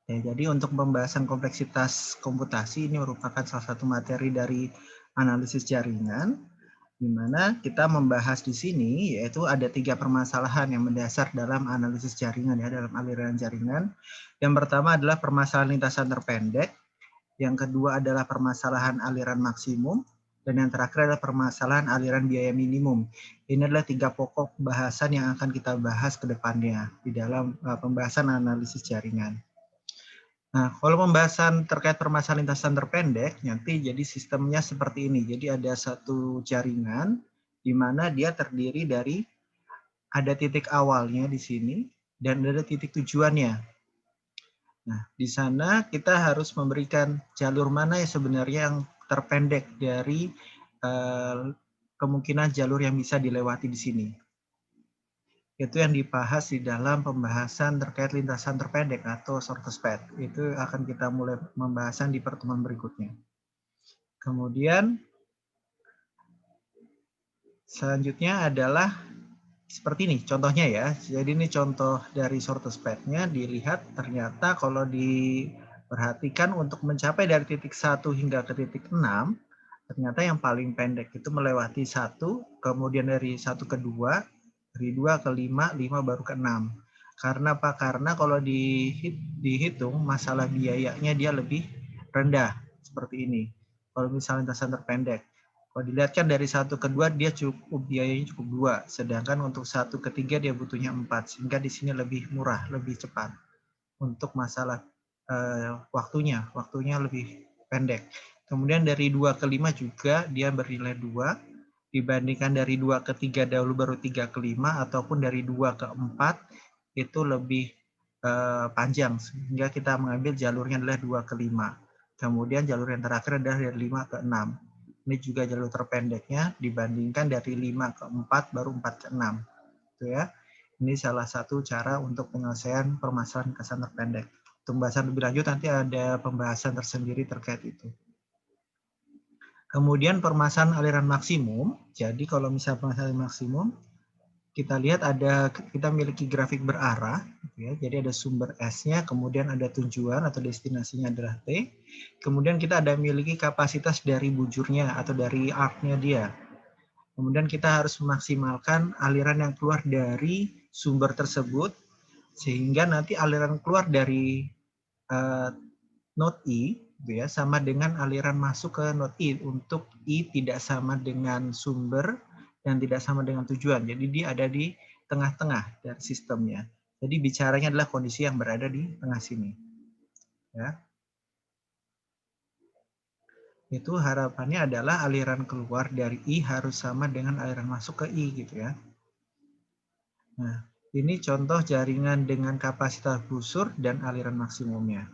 Ya, jadi untuk pembahasan kompleksitas komputasi ini merupakan salah satu materi dari analisis jaringan, di mana kita membahas di sini yaitu ada 3 permasalahan yang mendasar dalam analisis jaringan ya, dalam aliran jaringan. Yang pertama adalah permasalahan lintasan terpendek, yang kedua adalah permasalahan aliran maksimum, dan yang terakhir adalah permasalahan aliran biaya minimum. Ini adalah 3 pokok bahasan yang akan kita bahas ke depannya di dalam pembahasan analisis jaringan. Nah, kalau pembahasan terkait permasalahan lintasan terpendek, nanti jadi sistemnya seperti ini. Jadi ada satu jaringan di mana dia terdiri dari ada titik awalnya di sini dan ada titik tujuannya. Nah, di sana kita harus memberikan jalur mana yang sebenarnya yang terpendek dari kemungkinan jalur yang bisa dilewati di sini. Itu yang dibahas di dalam pembahasan terkait lintasan terpendek atau shortest path. Itu akan kita mulai pembahasan di pertemuan berikutnya. Kemudian selanjutnya adalah seperti ini contohnya ya. Jadi ini contoh dari shortest path-nya. Dilihat ternyata kalau diperhatikan untuk mencapai dari titik 1 hingga ke titik 6, ternyata yang paling pendek itu melewati 1, kemudian dari 1 ke 2, dari 2 ke 5, 5 baru ke 6. Karena apa? Karena kalau dihitung masalah biayanya dia lebih rendah seperti ini. Kalau misalnya lintasan terpendek. Kalau dilihat kan dari 1 ke 2 dia cukup biayanya cukup 2, sedangkan untuk 1 ke 3 dia butuhnya 4, sehingga di sini lebih murah, lebih cepat. Untuk masalah waktunya lebih pendek. Kemudian dari 2 ke 5 juga dia bernilai 2, dibandingkan dari 2 ke 3 dahulu baru 3 ke 5, ataupun dari 2 ke 4 itu lebih panjang, sehingga kita mengambil jalurnya adalah 2 ke 5. Kemudian jalur yang terakhir adalah dari 5 ke 6. Ini juga jalur terpendeknya dibandingkan dari 5 ke 4 baru 4 ke 6. Itu ya. Ini salah satu cara untuk penyelesaian permasalahan lintasan terpendek. Untuk pembahasan lebih lanjut nanti ada pembahasan tersendiri terkait itu. Kemudian permasalahan aliran maksimum. Jadi kalau misalnya permasalahan maksimum, kita lihat kita memiliki grafik berarah, gitu ya. Jadi ada sumber S-nya, kemudian ada tujuan atau destinasinya adalah T. Kemudian kita ada memiliki kapasitas dari bujurnya atau dari arc-nya dia. Kemudian kita harus memaksimalkan aliran yang keluar dari sumber tersebut, sehingga nanti aliran keluar dari node I gitu ya, sama dengan aliran masuk ke node I. Untuk I tidak sama dengan sumber dan tidak sama dengan tujuan. Jadi dia ada di tengah-tengah dari sistemnya. Jadi bicaranya adalah kondisi yang berada di tengah sini. Ya. Itu harapannya adalah aliran keluar dari I harus sama dengan aliran masuk ke I gitu ya. Nah, ini contoh jaringan dengan kapasitas busur dan aliran maksimumnya.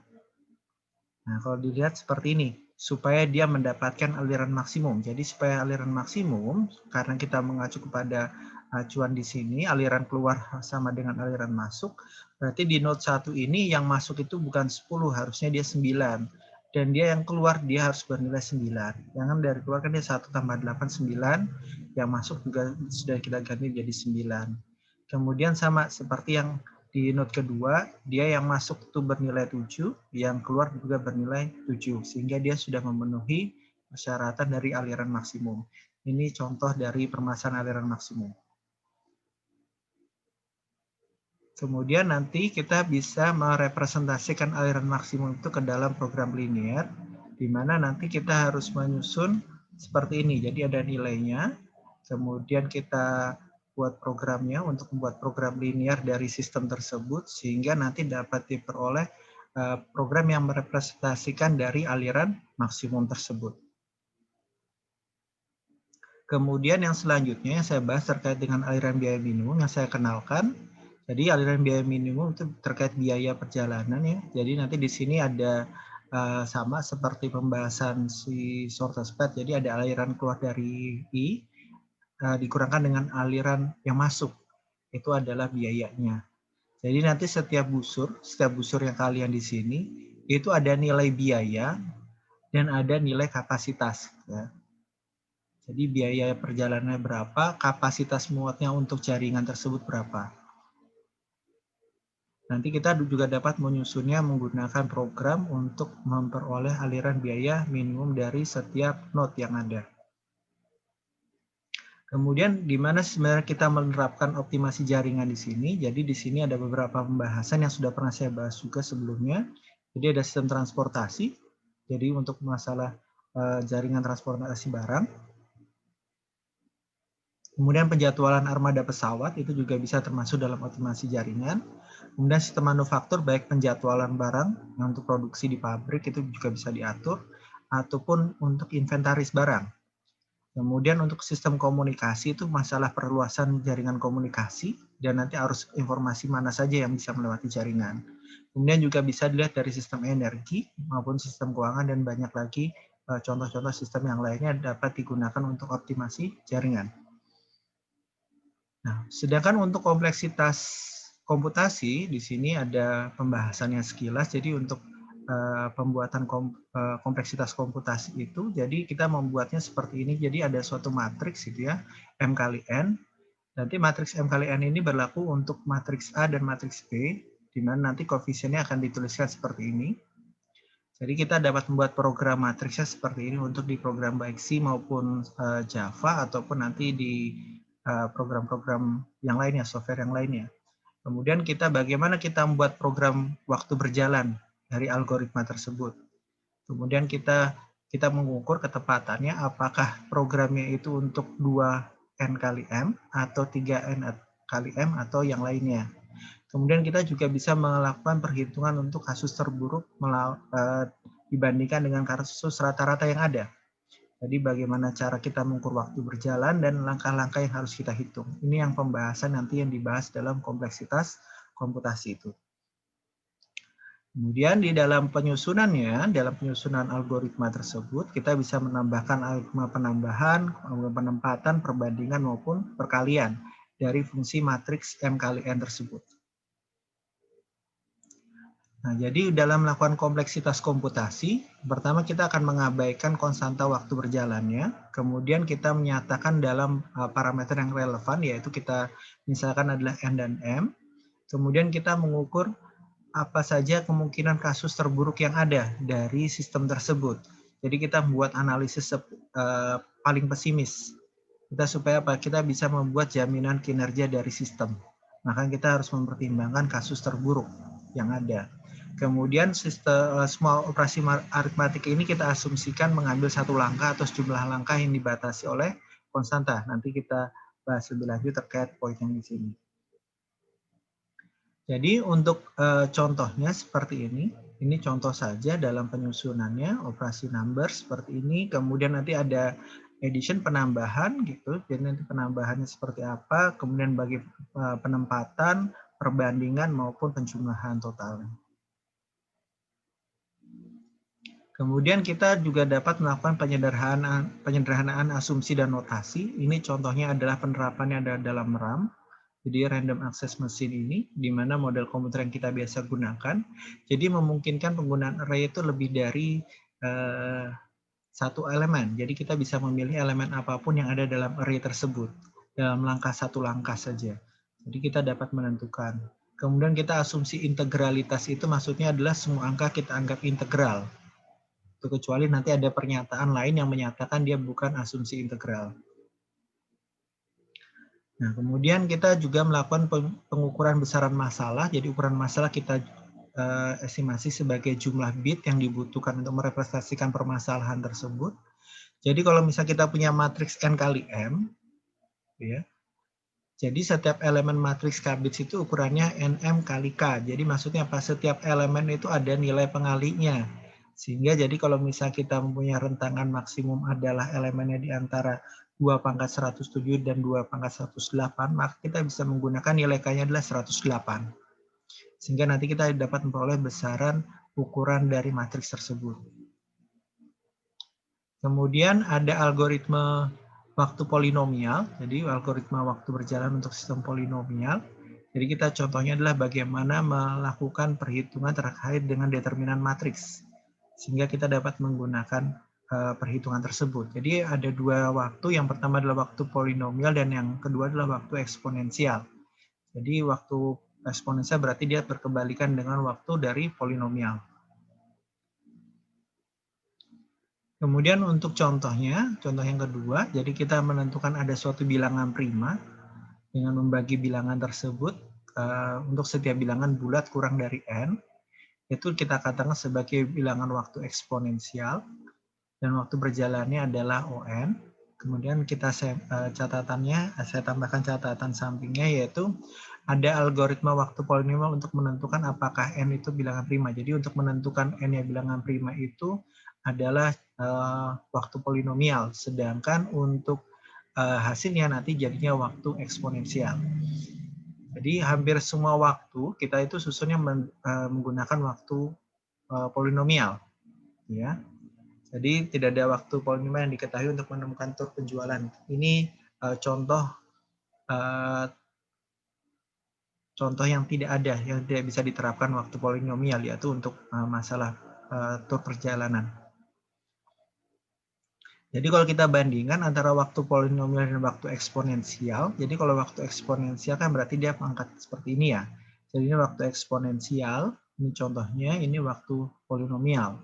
Nah, kalau dilihat seperti ini, supaya dia mendapatkan aliran maksimum. Jadi supaya aliran maksimum, karena kita mengacu kepada acuan di sini, aliran keluar sama dengan aliran masuk, berarti di node 1 ini yang masuk itu bukan 10, harusnya dia 9. Dan dia yang keluar, dia harus bernilai 9. Jangan dari keluar kan dia 1 tambah 8, 9. Yang masuk juga sudah kita ganti jadi 9. Kemudian sama seperti yang di node kedua, dia yang masuk itu bernilai 7, yang keluar juga bernilai 7, sehingga dia sudah memenuhi persyaratan dari aliran maksimum. Ini contoh dari permasalahan aliran maksimum. Kemudian nanti kita bisa merepresentasikan aliran maksimum itu ke dalam program linear, di mana nanti kita harus menyusun seperti ini. Jadi ada nilainya, kemudian kita buat programnya untuk membuat program linear dari sistem tersebut, sehingga nanti dapat diperoleh program yang merepresentasikan dari aliran maksimum tersebut. Kemudian yang selanjutnya yang saya bahas terkait dengan aliran biaya minimum yang saya kenalkan. Jadi aliran biaya minimum itu terkait biaya perjalanan ya. Jadi nanti di sini ada sama seperti pembahasan si shortest path. Jadi ada aliran keluar dari I dikurangkan dengan aliran yang masuk. Itu adalah biayanya. Jadi nanti setiap busur yang kalian di sini itu ada nilai biaya dan ada nilai kapasitas. Ya. Jadi biaya perjalanannya berapa, kapasitas muatnya untuk jaringan tersebut berapa. Nanti kita juga dapat menyusunnya menggunakan program untuk memperoleh aliran biaya minimum dari setiap node yang ada. Kemudian di mana sebenarnya kita menerapkan optimasi jaringan di sini. Jadi di sini ada beberapa pembahasan yang sudah pernah saya bahas juga sebelumnya. Jadi ada sistem transportasi. Jadi untuk masalah jaringan transportasi barang. Kemudian penjadwalan armada pesawat itu juga bisa termasuk dalam optimasi jaringan. Kemudian sistem manufaktur baik penjadwalan barang yang untuk produksi di pabrik itu juga bisa diatur ataupun untuk inventaris barang. Kemudian untuk sistem komunikasi itu masalah perluasan jaringan komunikasi dan nanti arus informasi mana saja yang bisa melewati jaringan. Kemudian juga bisa dilihat dari sistem energi maupun sistem keuangan dan banyak lagi contoh-contoh sistem yang lainnya dapat digunakan untuk optimasi jaringan. Nah, sedangkan untuk kompleksitas komputasi di sini ada pembahasannya sekilas. Jadi untuk pembuatan kompleksitas komputasi itu, jadi kita membuatnya seperti ini. Jadi ada suatu matriks gitu ya, M kali N. Nanti matriks M kali N ini berlaku untuk matriks A dan matriks B, di mana nanti koefisiennya akan dituliskan seperti ini. Jadi kita dapat membuat program matriksnya seperti ini untuk di program baik C maupun Java ataupun nanti di program-program yang lainnya, software yang lainnya. Kemudian bagaimana kita membuat program waktu berjalan dari algoritma tersebut. Kemudian kita mengukur ketepatannya apakah programnya itu untuk 2N kali M atau 3N kali M atau yang lainnya. Kemudian kita juga bisa melakukan perhitungan untuk kasus terburuk dibandingkan dengan kasus rata-rata yang ada. Jadi bagaimana cara kita mengukur waktu berjalan dan langkah-langkah yang harus kita hitung. Ini yang pembahasan nanti yang dibahas dalam kompleksitas komputasi itu. Kemudian di dalam penyusunannya, dalam penyusunan algoritma tersebut, kita bisa menambahkan algoritma penambahan, penempatan, perbandingan maupun perkalian dari fungsi matriks M kali N tersebut. Nah, jadi dalam melakukan kompleksitas komputasi, pertama kita akan mengabaikan konstanta waktu berjalannya, kemudian kita menyatakan dalam parameter yang relevan, yaitu kita misalkan adalah N dan M, kemudian kita mengukur apa saja kemungkinan kasus terburuk yang ada dari sistem tersebut. Jadi kita membuat analisis paling pesimis, supaya kita bisa membuat jaminan kinerja dari sistem. Maka kita harus mempertimbangkan kasus terburuk yang ada. Kemudian semua operasi aritmatik ini kita asumsikan mengambil satu langkah atau sejumlah langkah yang dibatasi oleh konstanta. Nanti kita bahas lebih lanjut terkait poin yang di sini. Jadi untuk contohnya seperti ini. Ini contoh saja dalam penyusunannya operasi number seperti ini. Kemudian nanti ada addition penambahan gitu. Jadi nanti penambahannya seperti apa. Kemudian bagi penempatan, perbandingan maupun penjumlahan totalnya. Kemudian kita juga dapat melakukan penyederhanaan asumsi dan notasi. Ini contohnya adalah penerapannya ada dalam RAM. Jadi random access machine ini, di mana model komputer yang kita biasa gunakan. Jadi memungkinkan penggunaan array itu lebih dari satu elemen. Jadi kita bisa memilih elemen apapun yang ada dalam array tersebut. Dalam satu langkah saja. Jadi kita dapat menentukan. Kemudian kita asumsi integralitas itu maksudnya adalah semua angka kita anggap integral. Kecuali nanti ada pernyataan lain yang menyatakan dia bukan asumsi integral. Nah, kemudian kita juga melakukan pengukuran besaran masalah. Jadi ukuran masalah kita estimasi sebagai jumlah bit yang dibutuhkan untuk merepresentasikan permasalahan tersebut. Jadi kalau misalnya kita punya matriks N kali M, ya, jadi setiap elemen matriks K bits itu ukurannya NM kali K. Jadi maksudnya apa? Setiap elemen itu ada nilai pengalinya. Sehingga jadi kalau misalnya kita mempunyai rentangan maksimum adalah elemennya di antara 2 pangkat 107 dan 2 pangkat 108, maka kita bisa menggunakan nilai K-nya adalah 108. Sehingga nanti kita dapat memperoleh besaran ukuran dari matriks tersebut. Kemudian ada algoritma waktu polinomial, jadi algoritma waktu berjalan untuk sistem polinomial. Jadi kita contohnya adalah bagaimana melakukan perhitungan terkait dengan determinan matriks. Sehingga kita dapat menggunakan perhitungan tersebut. Jadi ada dua waktu, yang pertama adalah waktu polinomial dan yang kedua adalah waktu eksponensial. Jadi waktu Eksponensial berarti dia berkebalikan dengan waktu dari polinomial. Kemudian untuk contohnya, contoh yang kedua, jadi kita menentukan ada suatu bilangan prima dengan membagi bilangan tersebut untuk setiap bilangan bulat kurang dari n, itu kita katakan sebagai bilangan waktu eksponensial dan waktu berjalannya adalah on. Kemudian kita catatannya, saya tambahkan catatan sampingnya yaitu ada algoritma waktu polinomial untuk menentukan apakah n itu bilangan prima. Jadi untuk menentukan n-nya bilangan prima itu adalah waktu polinomial, sedangkan untuk hasilnya nanti jadinya waktu eksponensial. Jadi hampir semua waktu kita itu susunnya menggunakan waktu polinomial, ya. Jadi tidak ada waktu polinomial yang diketahui untuk menemukan tur penjualan. Ini contoh yang tidak ada, yang tidak bisa diterapkan waktu polinomial, yaitu untuk masalah tur perjalanan. Jadi kalau kita bandingkan antara waktu polinomial dan waktu eksponensial, jadi kalau waktu eksponensial kan berarti dia pangkat seperti ini ya. Jadi ini waktu eksponensial, ini contohnya, ini waktu polinomial.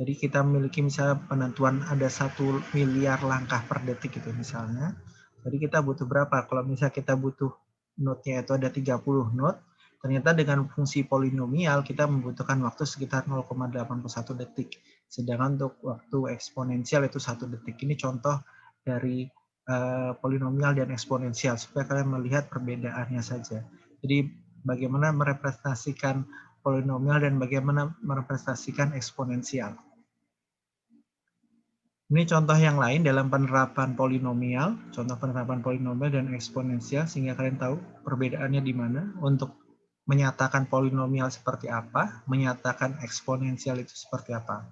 Jadi kita memiliki misalnya penentuan ada 1 miliar langkah per detik gitu misalnya. Jadi kita butuh berapa? Kalau misalnya kita butuh node-nya itu ada 30 node, ternyata dengan fungsi polinomial kita membutuhkan waktu sekitar 0,81 detik. Sedangkan untuk waktu eksponensial itu 1 detik. Ini contoh dari polinomial dan eksponensial supaya kalian melihat perbedaannya saja. Jadi bagaimana merepresentasikan polinomial dan bagaimana merepresentasikan eksponensial. Ini contoh yang lain dalam penerapan polinomial, contoh penerapan polinomial dan eksponensial sehingga kalian tahu perbedaannya di mana. Untuk menyatakan polinomial seperti apa, menyatakan eksponensial itu seperti apa.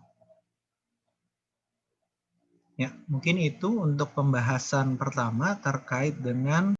Ya, mungkin itu untuk pembahasan pertama terkait dengan